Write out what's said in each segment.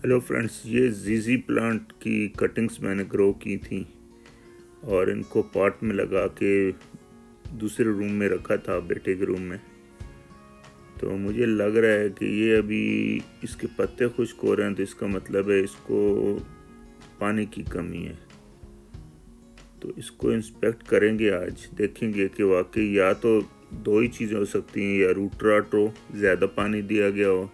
Hello friends, ये जीजी plant की कटिंग्स मैंने ग्रो की थी और इनको पॉट में लगा के दूसरे रूम में रखा था, बेटे के रूम में। तो मुझे लग रहा है कि ये अभी इसके पत्ते खुश्क हो रहे हैं, तो इसका मतलब है इसको पानी की कमी है। तो इसको इंस्पेक्ट करेंगे आज, देखेंगे कि वाकई या तो दो ही चीज़ें हो सकती हैं, या रूट रॉट हो, ज़्यादा पानी दिया गया हो,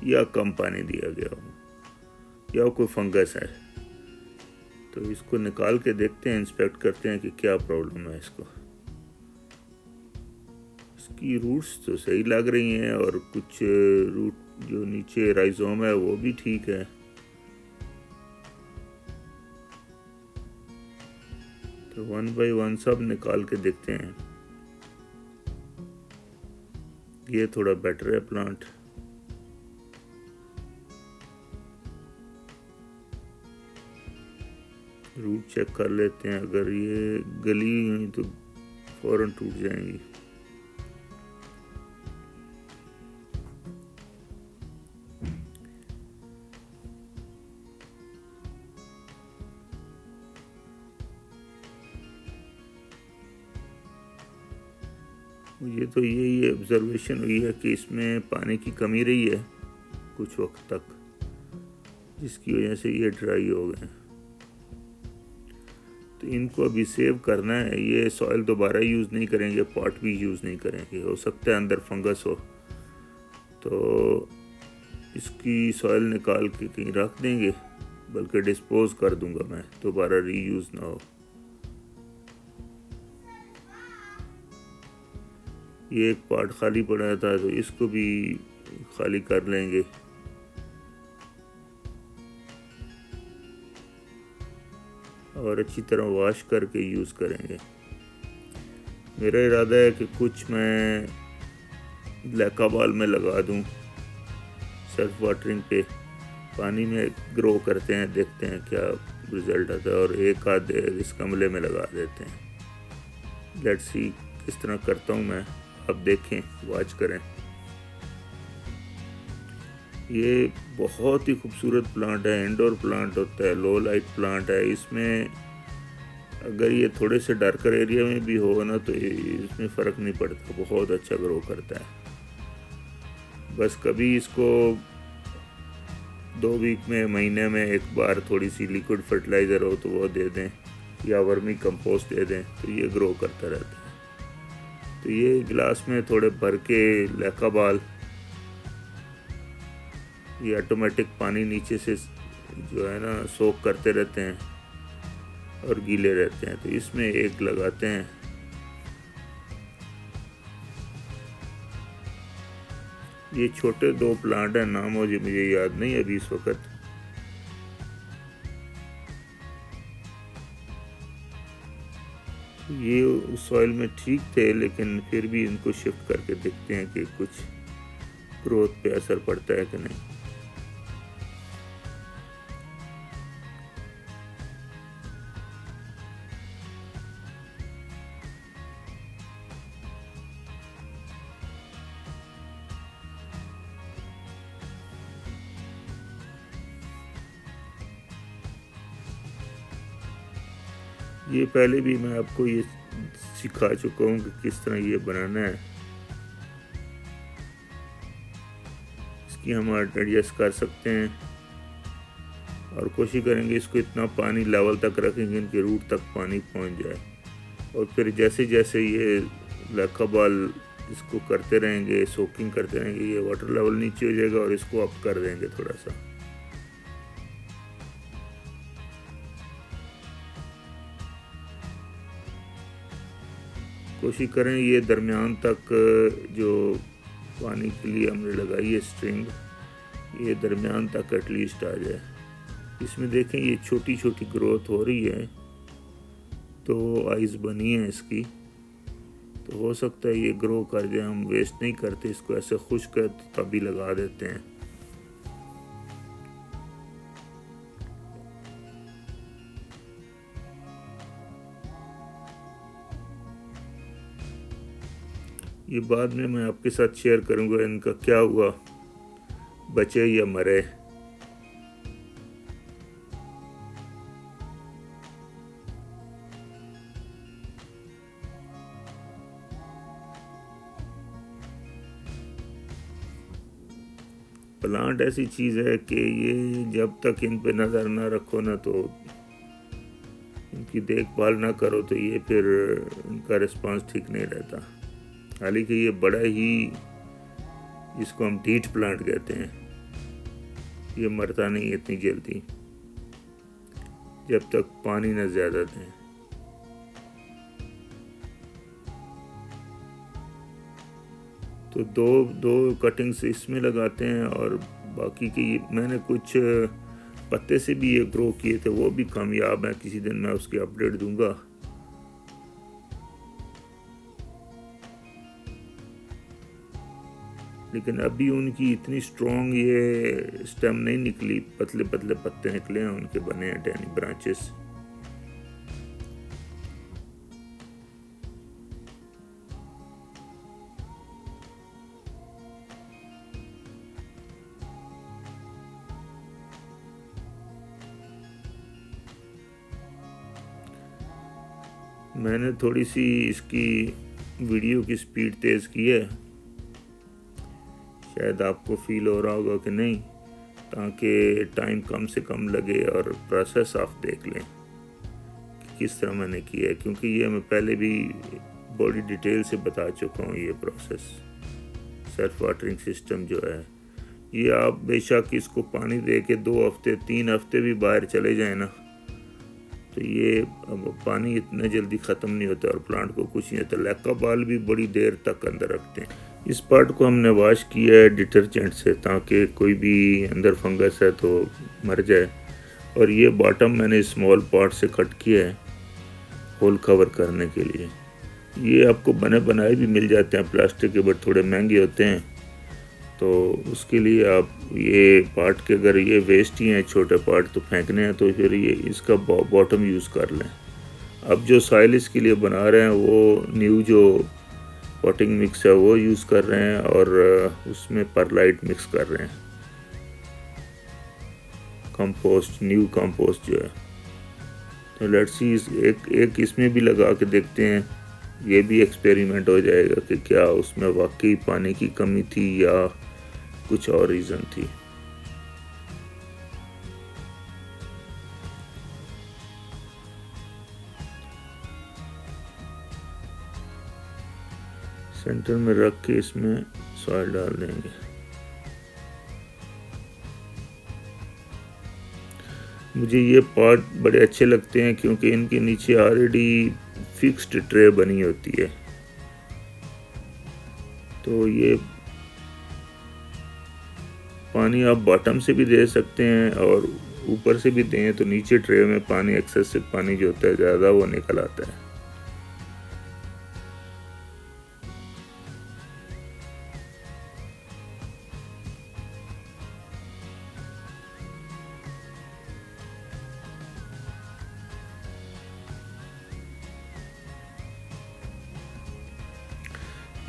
या कम पानी दिया गया हो, या कोई फंगस है। तो इसको निकाल के देखते हैं, इंस्पेक्ट करते हैं कि क्या प्रॉब्लम है इसको। इसकी रूट्स तो सही लग रही हैं और कुछ रूट जो नीचे राइजोम है वो भी ठीक है। तो 1 बाय 1 सब निकाल के देखते हैं। ये थोड़ा बेटर है प्लांट। रूट चेक कर लेते हैं, अगर ये गली हुई तो फौरन टूट जाएंगी। मुझे तो यही ऑब्जर्वेशन हुई है कि इसमें पानी की कमी रही है कुछ वक्त तक, जिसकी वजह से ये ड्राई हो गए। तो इनको अभी सेव करना है। ये सॉइल दोबारा यूज़ नहीं करेंगे, पॉट भी यूज़ नहीं करेंगे। हो सकता है अंदर फंगस हो, तो इसकी सॉइल निकाल के कहीं रख देंगे, बल्कि डिस्पोज कर दूंगा मैं, दोबारा रीयूज़ ना हो। ये एक पार्ट खाली पड़ा था, तो इसको भी खाली कर लेंगे। और अच्छी तरह वॉश करके यूज़ करेंगे। मेरा इरादा है कि कुछ मैं लेकाबाल में लगा दूं, सेल्फ वाटरिंग पे पानी में ग्रो करते हैं, देखते हैं क्या रिज़ल्ट आता है। और एक आध इस गमले में लगा देते हैं। लेट्स सी किस तरह करता हूँ मैं, आप देखें, वॉच करें। ये बहुत ही खूबसूरत प्लांट है, इंडोर प्लांट होता है, लो लाइट प्लांट है। इसमें अगर ये थोड़े से डार्कर एरिया में भी हो ना, तो इसमें फ़र्क नहीं पड़ता, बहुत अच्छा ग्रो करता है। बस कभी इसको 2 वीक में, महीने में एक बार थोड़ी सी लिक्विड फर्टिलाइज़र हो तो वो दे दें, या वर्मी कंपोस्ट दे दें, तो ये ग्रो करता रहता है। तो ये गिलास में थोड़े भर के लेकाबाल, ये ऑटोमेटिक पानी नीचे से जो है ना सोख करते रहते हैं और गीले रहते हैं। तो इसमें एक लगाते हैं। ये छोटे 2 प्लांट हैं, नाम मुझे याद नहीं अभी इस वक्त। ये उस सॉइल में ठीक थे, लेकिन फिर भी इनको शिफ्ट करके देखते हैं कि कुछ ग्रोथ पे असर पड़ता है कि नहीं। ये पहले भी मैं आपको ये सिखा चुका हूँ कि किस तरह ये बनाना है। इसकी हम एडजस्ट कर सकते हैं और कोशिश करेंगे इसको इतना पानी लेवल तक रखेंगे इनके रूट तक पानी पहुँच जाए। और फिर जैसे जैसे ये लेकाबाल इसको करते रहेंगे, सोकिंग करते रहेंगे, ये वाटर लेवल नीचे हो जाएगा और इसको अप कर देंगे थोड़ा सा। कोशिश करें ये दरमियान तक, जो पानी के लिए हमने लगाई है स्ट्रिंग, ये दरमियान तक एटलीस्ट आ जाए। इसमें देखें ये छोटी छोटी ग्रोथ हो रही है, तो आइज़ बनी है इसकी, तो हो सकता है ये ग्रो कर जाए। हम वेस्ट नहीं करते इसको, ऐसे खुश्क है तो तभी लगा देते हैं। ये बाद में मैं आपके साथ शेयर करूंगा इनका क्या हुआ, बचे या मरे। प्लांट ऐसी चीज़ है कि ये जब तक इन पे नज़र ना रखो ना, तो इनकी देखभाल ना करो, तो ये फिर इनका रिस्पांस ठीक नहीं रहता। हालांकि ये बड़ा ही, जिसको हम ढीठ प्लांट कहते हैं, ये मरता नहीं इतनी जल्दी जब तक पानी ना ज़्यादा दें। तो दो कटिंग्स इसमें लगाते हैं, और बाकी की मैंने कुछ पत्ते से भी ये ग्रो किए थे, वो भी कामयाब हैं। किसी दिन मैं उसकी अपडेट दूंगा। लेकिन अभी उनकी इतनी स्ट्रॉन्ग ये स्टेम नहीं निकली, पतले पतले पत्ते निकले हैं उनके, बने हैं टैनी ब्रांचेस। मैंने थोड़ी सी इसकी वीडियो की स्पीड तेज़ की है, शायद आपको फील हो रहा होगा कि नहीं, ताकि टाइम कम से कम लगे और प्रोसेस आप देख लें कि किस तरह मैंने किया है, क्योंकि ये मैं पहले भी बड़ी डिटेल से बता चुका हूँ। ये प्रोसेस सेल्फ वाटरिंग सिस्टम जो है, ये आप बेशक इसको पानी दे के 2 हफ्ते 3 हफ्ते भी बाहर चले जाए ना, तो ये अब पानी इतना जल्दी ख़त्म नहीं होता और प्लांट को कुछ नहीं होता। लैका बाल भी बड़ी देर तक अंदर रखते हैं। इस पार्ट को हमने वॉश किया है डिटर्जेंट से, ताकि कोई भी अंदर फंगस है तो मर जाए। और ये बॉटम मैंने स्मॉल पॉट से कट किया है होल कवर करने के लिए। ये आपको बने बनाए भी मिल जाते हैं प्लास्टिक के, बट थोड़े महंगे होते हैं। तो उसके लिए आप ये पार्ट के, अगर ये वेस्ट ही हैं छोटे पार्ट तो फेंकने हैं, तो फिर ये इसका बॉटम यूज़ कर लें। अब जो सॉइल इसके लिए बना रहे हैं वो न्यू जो पॉटिंग मिक्स है वो यूज़ कर रहे हैं, और उसमें परलाइट मिक्स कर रहे हैं, कंपोस्ट, न्यू कंपोस्ट जो है। तो लेट्स सी, एक इसमें भी लगा के देखते हैं, ये भी एक्सपेरिमेंट हो जाएगा कि क्या उसमें वाकई पानी की कमी थी या कुछ और रीज़न थी। सेंटर में रख के इसमें सॉइल डाल देंगे। मुझे ये पॉट बड़े अच्छे लगते हैं क्योंकि इनके नीचे ऑलरेडी फिक्स्ड ट्रे बनी होती है, तो ये पानी आप बॉटम से भी दे सकते हैं और ऊपर से भी दें, तो नीचे ट्रे में पानी, एक्सेसिव पानी जो होता है ज़्यादा, वो निकल आता है।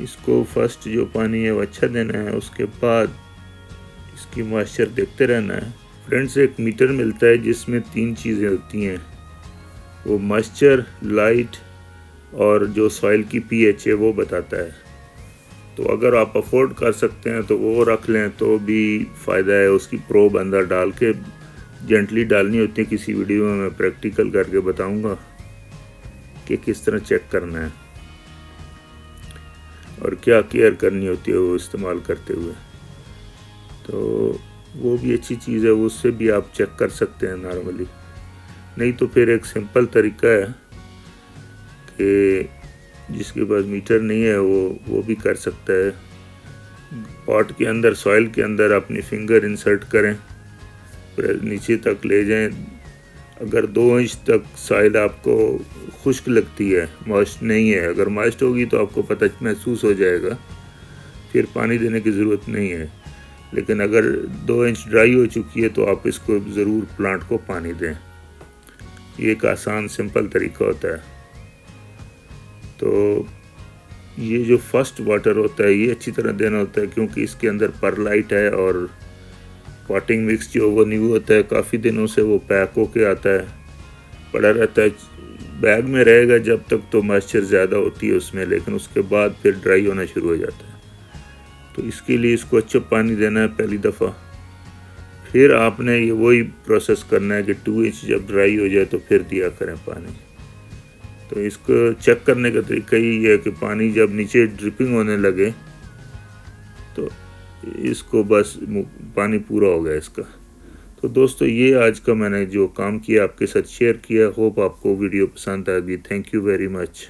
इसको फर्स्ट जो पानी है वो अच्छा देना है, उसके बाद इसकी मॉइस्चर देखते रहना है। फ्रेंड्स, एक मीटर मिलता है जिसमें 3 चीज़ें होती हैं, वो मॉइस्चर, लाइट और जो सॉइल की पीएच है वो बताता है। तो अगर आप अफोर्ड कर सकते हैं तो वो रख लें तो भी फ़ायदा है। उसकी प्रोब अंदर डाल के जेंटली डालनी होती है। किसी वीडियो में मैं प्रैक्टिकल करके बताऊंगा कि किस तरह चेक करना है और क्या केयर करनी होती है वो इस्तेमाल करते हुए। तो वो भी अच्छी चीज़ है, उससे भी आप चेक कर सकते हैं नॉर्मली। नहीं तो फिर एक सिंपल तरीका है कि जिसके पास मीटर नहीं है वो भी कर सकता है। पॉट के अंदर, सॉइल के अंदर अपनी फिंगर इंसर्ट करें, फिर नीचे तक ले जाएं। अगर 2 इंच तक सॉइल आपको खुश्क लगती है, मॉइस्ट नहीं है, अगर मॉइस्ट होगी तो आपको पता महसूस हो जाएगा, फिर पानी देने की ज़रूरत नहीं है। लेकिन अगर 2 इंच ड्राई हो चुकी है तो आप इसको ज़रूर प्लांट को पानी दें। ये एक आसान सिंपल तरीका होता है। तो ये जो फर्स्ट वाटर होता है ये अच्छी तरह देना होता है, क्योंकि इसके अंदर परलाइट है और पॉटिंग मिक्स जो वो न्यू होता है, काफ़ी दिनों से वो पैक होके आता है, पड़ा रहता है, बैग में रहेगा जब तक तो मॉइस्चर ज़्यादा होती है उसमें, लेकिन उसके बाद फिर ड्राई होना शुरू हो जाता है। तो इसके लिए इसको अच्छा पानी देना है पहली दफ़ा। फिर आपने ये वही प्रोसेस करना है कि 2 इंच जब ड्राई हो जाए तो फिर दिया करें पानी। तो इसको चेक करने का तरीका यही है कि पानी जब नीचे ड्रिपिंग होने लगे तो इसको बस पानी पूरा हो गया इसका। तो दोस्तों ये आज का मैंने जो काम किया आपके साथ शेयर किया। होप आपको वीडियो पसंद आएगी। Thank you very much.